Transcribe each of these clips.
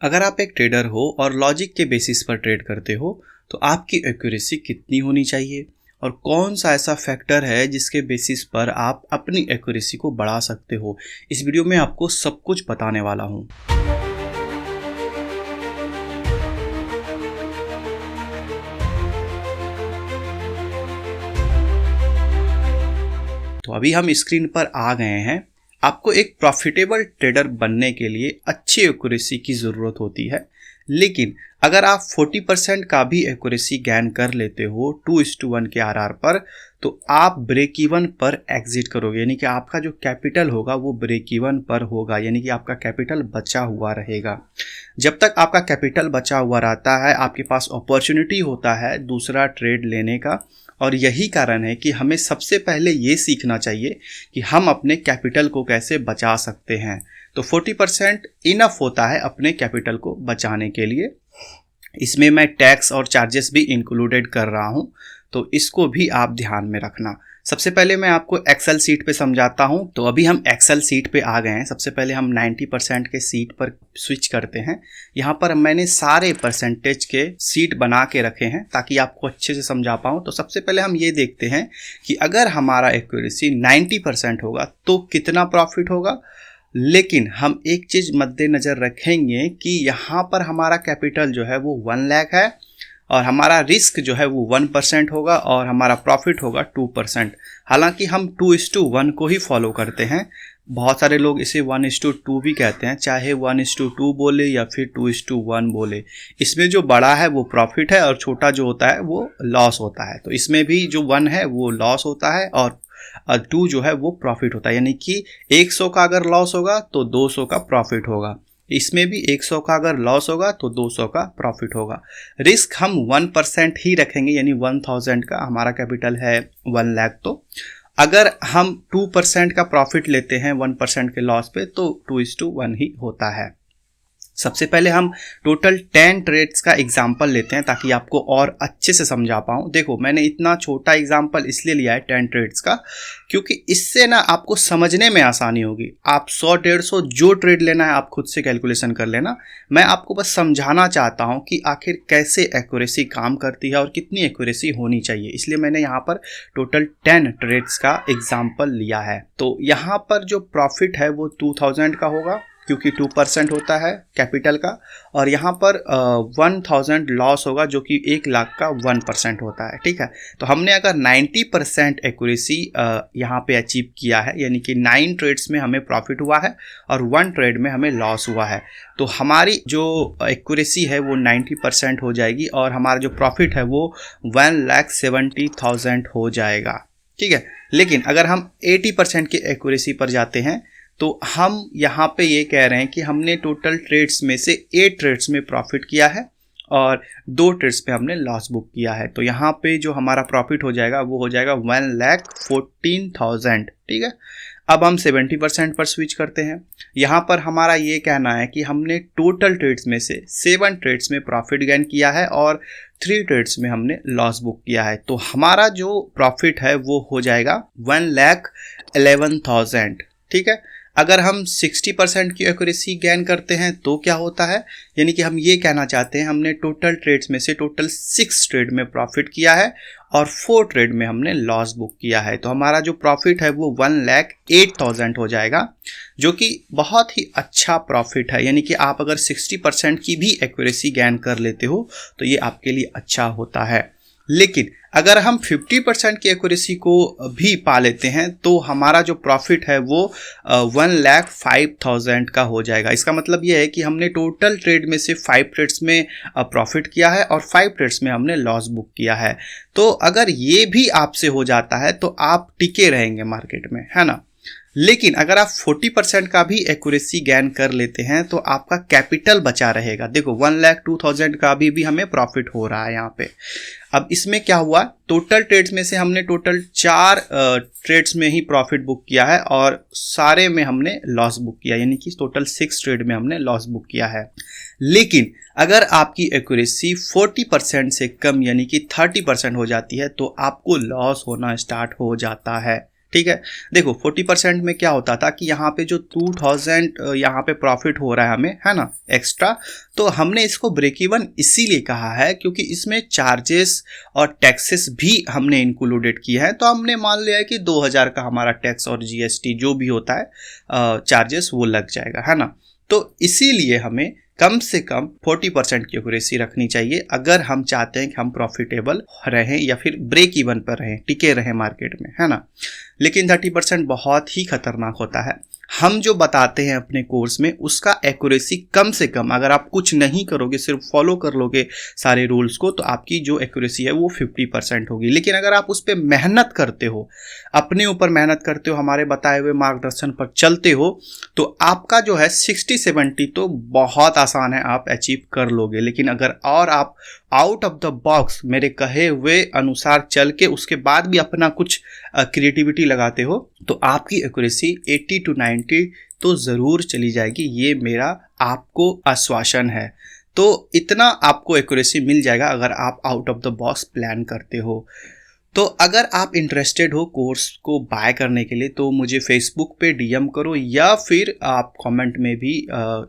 अगर आप एक ट्रेडर हो और लॉजिक के बेसिस पर ट्रेड करते हो तो आपकी एक्यूरेसी कितनी होनी चाहिए और कौन सा ऐसा फैक्टर है जिसके बेसिस पर आप अपनी एक्यूरेसी को बढ़ा सकते हो। इस वीडियो में आपको सब कुछ बताने वाला हूँ। तो अभी हम स्क्रीन पर आ गए हैं। आपको एक प्रॉफिटेबल ट्रेडर बनने के लिए अच्छी एक्यूरेसी की ज़रूरत होती है, लेकिन अगर आप 40% का भी एक्यूरेसी गेन कर लेते हो 2:1 के आरआर पर, तो आप ब्रेक इवन पर एग्जिट करोगे। यानी कि आपका जो कैपिटल होगा वो ब्रेक इवन पर होगा, यानी कि आपका कैपिटल बचा हुआ रहेगा। जब तक आपका कैपिटल बचा हुआ रहता है, आपके पास अपॉर्चुनिटी होता है दूसरा ट्रेड लेने का। और यही कारण है कि हमें सबसे पहले ये सीखना चाहिए कि हम अपने कैपिटल को कैसे बचा सकते हैं। तो 40% इनफ होता है अपने कैपिटल को बचाने के लिए। इसमें मैं टैक्स और चार्जेस भी इंक्लूडेड कर रहा हूँ, तो इसको भी आप ध्यान में रखना। सबसे पहले मैं आपको एक्सेल सीट पे समझाता हूँ। तो अभी हम एक्सेल सीट पे आ गए हैं। सबसे पहले हम 90% के सीट पर स्विच करते हैं। यहाँ पर मैंने सारे परसेंटेज के सीट बना के रखे हैं ताकि आपको अच्छे से समझा पाऊँ। तो सबसे पहले हम ये देखते हैं कि अगर हमारा एक्यूरेसी 90% होगा तो कितना प्रॉफिट होगा। लेकिन हम एक चीज़ मद्देनज़र रखेंगे कि यहाँ पर हमारा कैपिटल जो है वो 1 लाख है और हमारा रिस्क जो है वो 1% होगा और हमारा प्रॉफिट होगा 2%। हालांकि हम 2:1 को ही फॉलो करते हैं। बहुत सारे लोग इसे 1:2 भी कहते हैं, चाहे 1:2 बोले या फिर 2:1 बोले। इसमें जो बड़ा है वो प्रॉफिट है और छोटा जो होता है वो लॉस होता है। तो इसमें भी जो 1 है वो लॉस होता है और 2 जो है वो प्रॉफिट होता है। यानी कि 100 का अगर लॉस होगा तो 200 का प्रॉफिट होगा। इसमें भी 100 का अगर लॉस होगा तो 200 का प्रॉफिट होगा। रिस्क हम 1% ही रखेंगे, यानी 1000 का हमारा कैपिटल है 1 लाख। तो अगर हम 2% का प्रॉफिट लेते हैं 1% के लॉस पे तो 2:1 ही होता है। सबसे पहले हम टोटल 10 ट्रेड्स का एग्जाम्पल लेते हैं ताकि आपको और अच्छे से समझा पाऊँ। देखो, मैंने इतना छोटा एग्जाम्पल इसलिए लिया है 10 ट्रेड्स का, क्योंकि इससे ना आपको समझने में आसानी होगी। आप 100-150 जो ट्रेड लेना है आप खुद से कैलकुलेशन कर लेना। मैं आपको बस समझाना चाहता हूँ कि आखिर कैसे एक्यूरेसी काम करती है और कितनी एक्यूरेसी होनी चाहिए, इसलिए मैंने यहाँ पर टोटल 10 ट्रेड्स का एग्जाम्पल लिया है। तो यहाँ पर जो प्रॉफिट है वो 2000 का होगा क्योंकि 2% होता है कैपिटल का, और यहाँ पर 1000 लॉस होगा जो कि 1 लाख का 1% होता है। ठीक है, तो हमने अगर 90% एक्यूरेसी यहाँ पे अचीव किया है, यानी कि 9 ट्रेड्स में हमें प्रॉफिट हुआ है और 1 ट्रेड में हमें लॉस हुआ है, तो हमारी जो एक्यूरेसी है वो 90% हो जाएगी और हमारा जो प्रॉफिट है वो 1,70,000 हो जाएगा। ठीक है, लेकिन अगर हम 80% की एक्यूरेसी पर जाते हैं तो हम यहाँ पे ये कह रहे हैं कि हमने टोटल ट्रेड्स में से 8 ट्रेड्स में प्रॉफिट किया है और 2 ट्रेड्स पे हमने लॉस बुक किया है। तो यहाँ पे जो हमारा प्रॉफिट हो जाएगा वो हो जाएगा 1,14,000। ठीक है, अब हम 70% पर स्विच करते हैं। यहाँ पर हमारा ये कहना है कि हमने टोटल ट्रेड्स में से 7 ट्रेड्स में प्रॉफिट गेन किया है और 3 ट्रेड्स में हमने लॉस बुक किया है। तो हमारा जो प्रॉफिट है वो हो जाएगा 1,11,000। ठीक है, अगर हम 60% की एक्यूरेसी गेन करते हैं तो क्या होता है, यानी कि हम ये कहना चाहते हैं हमने टोटल ट्रेड्स में से टोटल 6 ट्रेड में प्रॉफिट किया है और 4 ट्रेड में हमने लॉस बुक किया है। तो हमारा जो प्रॉफिट है वो 1,08,000 हो जाएगा, जो कि बहुत ही अच्छा प्रॉफिट है। यानी कि आप अगर 60% की भी एक्यूरेसी गेन कर लेते हो तो ये आपके लिए अच्छा होता है। लेकिन अगर हम 50% की एक्यूरेसी को भी पा लेते हैं तो हमारा जो प्रॉफिट है वो 1,05,000 का हो जाएगा। इसका मतलब ये है कि हमने टोटल ट्रेड में से 5 ट्रेड्स में प्रॉफिट किया है और 5 ट्रेड्स में हमने लॉस बुक किया है। तो अगर ये भी आपसे हो जाता है तो आप टिके रहेंगे मार्केट में, है ना। लेकिन अगर आप 40% का भी एक्यूरेसी गेन कर लेते हैं तो आपका कैपिटल बचा रहेगा। देखो, 1,02,000 का भी हमें प्रॉफिट हो रहा है यहाँ पे। अब इसमें क्या हुआ, टोटल ट्रेड्स में से हमने टोटल 4 ट्रेड्स में ही प्रॉफिट बुक किया है और सारे में हमने लॉस बुक किया, यानी कि टोटल 6 ट्रेड में हमने लॉस बुक किया है। लेकिन अगर आपकी एक्यूरेसी 40% से कम यानी कि 30% हो जाती है तो आपको लॉस होना स्टार्ट हो जाता है। ठीक है। देखो 40% में क्या होता था कि यहाँ पे जो 2000 यहाँ पे प्रॉफिट हो रहा है हमें, है ना, एक्स्ट्रा, तो हमने इसको ब्रेक इवन इसीलिए कहा है क्योंकि इसमें चार्जेस और टैक्सेस भी हमने इंक्लूडेड किया है। तो हमने मान लिया है कि 2000 का हमारा टैक्स और जीएसटी जो भी होता है चार्जेस वो लग जाएगा, है ना। तो इसीलिए हमें कम से कम 40% की एक्यूरेसी रखनी चाहिए अगर हम चाहते हैं कि हम प्रॉफिटेबल रहें या फिर ब्रेक इवन पर रहें, टिके रहें मार्केट में, है ना। लेकिन 30% बहुत ही खतरनाक होता है। हम जो बताते हैं अपने कोर्स में उसका एक्यूरेसी कम से कम, अगर आप कुछ नहीं करोगे, सिर्फ फॉलो कर लोगे सारे रूल्स को, तो आपकी जो एक्यूरेसी है वो 50% होगी। लेकिन अगर आप उस पर मेहनत करते हो, अपने ऊपर मेहनत करते हो, हमारे बताए हुए मार्गदर्शन पर चलते हो, तो आपका जो है 60-70 तो बहुत आसान है, आप अचीव कर लोगे। लेकिन अगर और आप आउट ऑफ द बॉक्स मेरे कहे हुए अनुसार चल के उसके बाद भी अपना कुछ क्रिएटिविटी लगाते हो, तो आपकी एक्यूरेसी 80-90 तो ज़रूर चली जाएगी। ये मेरा आपको आश्वासन है। तो इतना आपको एक्यूरेसी मिल जाएगा अगर आप out of the box plan करते हो। तो अगर आप इंटरेस्टेड हो कोर्स को बाय करने के लिए तो मुझे फेसबुक पे डीएम करो या फिर आप कमेंट में भी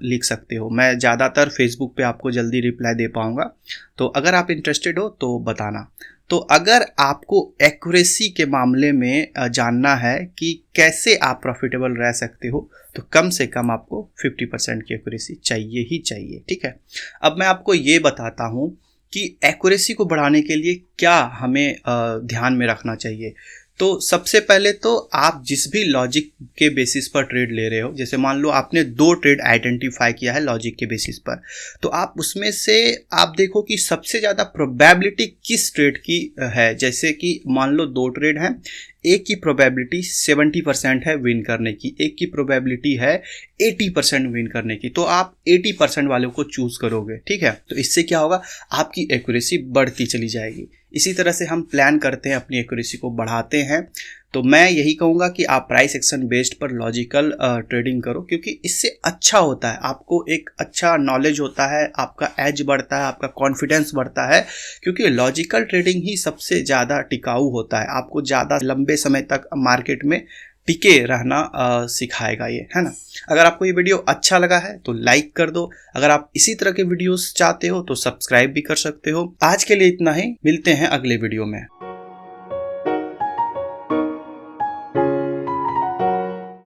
लिख सकते हो। मैं ज़्यादातर फेसबुक पे आपको जल्दी रिप्लाई दे पाऊँगा। तो अगर आप इंटरेस्टेड हो तो बताना। तो अगर आपको एक्यूरेसी के मामले में जानना है कि कैसे आप प्रॉफिटेबल रह सकते हो, तो कम से कम आपको 50% की एक्यूरेसी चाहिए ही चाहिए, ठीक है। अब मैं आपको ये बताता हूँ कि एक्यूरेसी को बढ़ाने के लिए क्या हमें ध्यान में रखना चाहिए। तो सबसे पहले तो आप जिस भी लॉजिक के बेसिस पर ट्रेड ले रहे हो, जैसे मान लो आपने 2 ट्रेड आइडेंटिफाई किया है लॉजिक के बेसिस पर, तो आप उसमें से आप देखो कि सबसे ज़्यादा प्रोबेबिलिटी किस ट्रेड की है। जैसे कि मान लो 2 ट्रेड हैं, एक की प्रोबेबिलिटी 70% है विन करने की, एक की प्रोबेबिलिटी है 80% विन करने की, तो आप 80% वालों को चूज करोगे, ठीक है। तो इससे क्या होगा, आपकी एक्यूरेसी बढ़ती चली जाएगी। इसी तरह से हम प्लान करते हैं, अपनी एक्यूरेसी को बढ़ाते हैं। तो मैं यही कहूँगा कि आप प्राइस एक्शन बेस्ड पर लॉजिकल ट्रेडिंग करो, क्योंकि इससे अच्छा होता है, आपको एक अच्छा नॉलेज होता है, आपका एज बढ़ता है, आपका कॉन्फिडेंस बढ़ता है, क्योंकि लॉजिकल ट्रेडिंग ही सबसे ज़्यादा टिकाऊ होता है। आपको ज़्यादा लंबे समय तक मार्केट में टिके रहना सिखाएगा ये, है ना। अगर आपको ये वीडियो अच्छा लगा है तो लाइक कर दो। अगर आप इसी तरह के वीडियोस चाहते हो तो सब्सक्राइब भी कर सकते हो। आज के लिए इतना ही, मिलते हैं अगले वीडियो में।